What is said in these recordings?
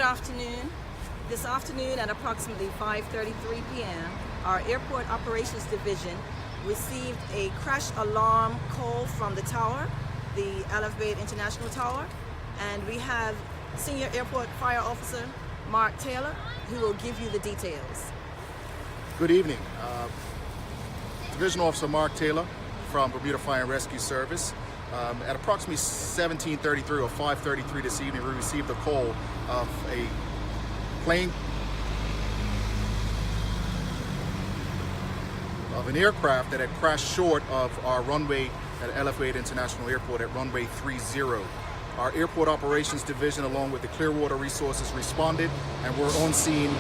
afternoon. This afternoon at approximately 5:33 p.m., our Airport Operations Division received a crash alarm call from the tower, the Aleph Bay International Tower, and we have Senior Airport Fire Officer Mark Taylor, who will give you the details. Good evening. Division Officer Mark Taylor from Bermuda Fire and Rescue Service. At approximately 17:33 or 5:33 this evening, we received a call of a plane, of an aircraft that had crashed short of our runway at Aleph Bay International Airport at runway 30. Our Airport Operations Division, along with the Clearwater Resources, responded and were on scene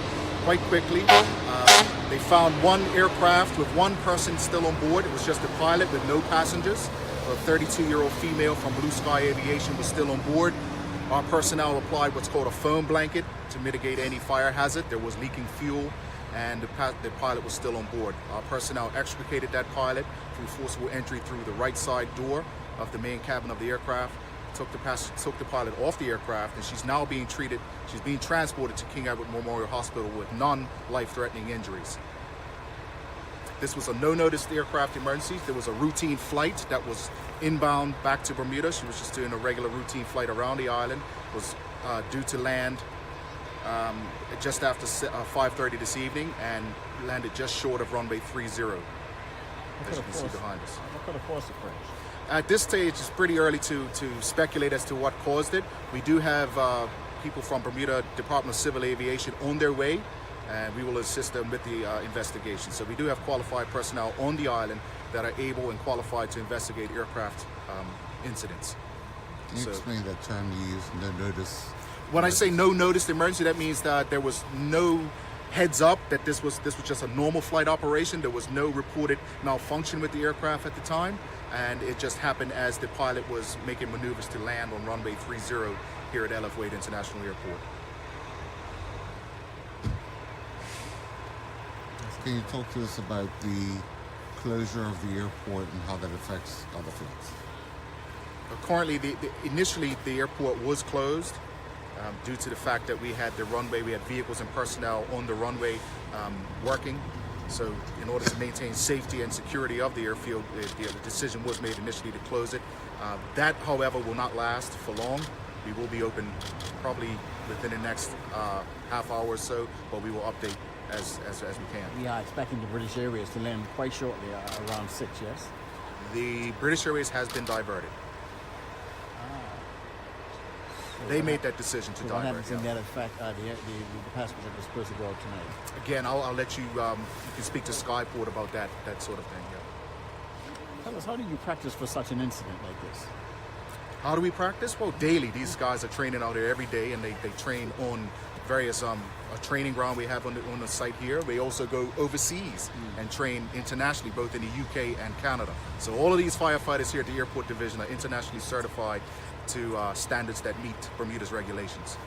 quite quickly. They found one aircraft with one person still on board. It was just a pilot with no passengers. A 32-year-old female from Blue Sky Aviation was still on board. Our personnel applied what's called a foam blanket to mitigate any fire hazard. There was leaking fuel, and the pilot was still on board. Our personnel extricated that pilot through forcible entry through the right side door of the main cabin of the aircraft, took the pilot off the aircraft, and she's now being treated. She's being transported to King Edward Memorial Hospital with non-life-threatening injuries. This was a no-notice aircraft emergency. There was a routine flight that was inbound back to Bermuda. She was just doing a regular routine flight around the island. Was due to land just after 5:30 this evening and landed just short of runway 30. As you can see behind us. What could have caused the crash? At this stage, it's pretty early to speculate as to what caused it. We do have people from Bermuda Department of Civil Aviation on their way, and we will assist them with the investigation. So we do have qualified personnel on the island that are able and qualified to investigate aircraft incidents. Can you explain that term you use, no notice? When I say no notice emergency, that means that there was no heads up that this was just a normal flight operation. There was no reported malfunction with the aircraft at the time, and it just happened as the pilot was making maneuvers to land on runway 30 here at Aleph Bay International Airport. Can you talk to us about the closure of the airport and how that affects other flights? Currently, initially the airport was closed due to the fact that we had vehicles and personnel on the runway working. So in order to maintain safety and security of the airfield, the decision was made initially to close it. That, however, will not last for long. We will be open probably within the next half hour or so, but we will update as we can. We are expecting the British Airways to land quite shortly, around 6, yes? The British Airways has been diverted. They made that decision to divert. What happens in that effect, the passengers that were supposed to go out tonight? Again, I'll let you, you can speak to Skyport about that sort of thing. Yeah. Tell us, how do you practice for such an incident like this? How do we practice? Well, daily. These guys are training out there every day, and they train on various a training ground we have on the site here. We also go overseas and train internationally, both in the UK and Canada. So all of these firefighters here at the Airport Division are internationally certified to standards that meet Bermuda's regulations.